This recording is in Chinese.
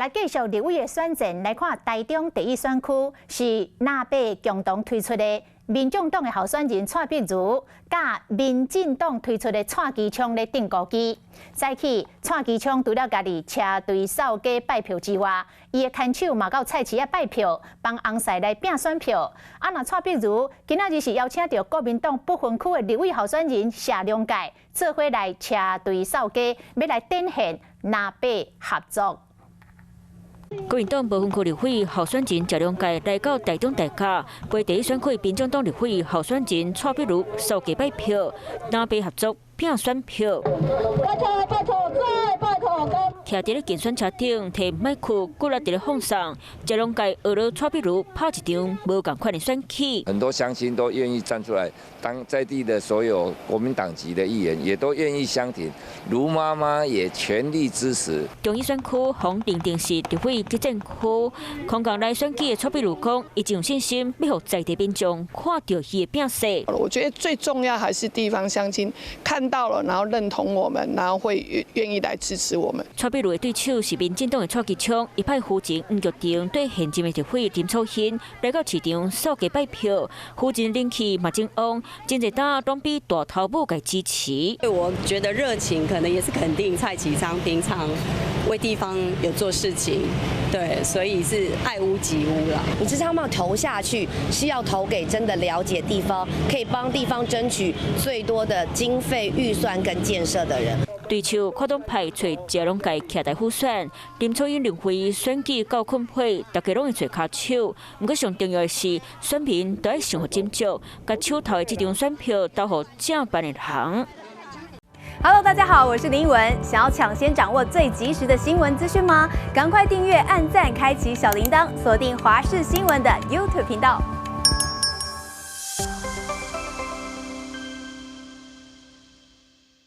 来继续立委的选战，来看台中第一选区是南北共同推出的民众党的候选人蔡碧如，甲民进党推出的蔡其昌的定高机。早起，蔡其昌除了家己车队扫街拜票之外，伊的牵手嘛到菜市仔拜票，帮洪赛来拼选票。那蔡碧如今仔日是邀请到国民党不分区的立委候选人谢龙介，做伙来车队扫街，要来展现南北合作。 国民党不分区立委候选人谢龙介来到台中大甲，陪第一选区民众党立委候选人蔡碧如扫街拜票，南北合作拼选票。拜托拜托再拜托！徛伫咧竞选车顶，摕麦克鼓来伫咧放送。谢龙介学了蔡碧如拍一场无共款的选举。很多乡亲都愿意站出来，当在地的所有国民党籍的议员也都愿意相挺，卢妈妈也全力支持。中医选区红定定市立委。 执政区空港来选举的蔡碧如讲，已经有信心要让在地民众看到伊的变势。我觉得最重要还是地方乡亲看到了，然后认同我们，然后会愿意来支持我们。蔡碧如的对手是民进党的蔡其昌，一派夫人黄玉婷对现任的立委林楚欣来到市场扫街拜票，夫人人气嘛真旺，真侪大拢比大头母给支持。我觉得热情可能也是肯定蔡其昌平常为地方有做事情。 对，所以是爱屋及乌啦。你这张票投下去，是要投给真的了解地方，可以帮地方争取最多的经费预算跟建设的人。对手跨党派找谢龙介徛台辅选，林楚英认为选举够困迫，大家拢会找卡手。不过上重要的是，选民都要想好斟酌，甲手头的这张选票投予正办的人。 Hello， 大家好，我是林文。想要抢先掌握最及时的新闻资讯吗？赶快订阅、按赞、开启小铃铛，锁定华视新闻的 YouTube 频道。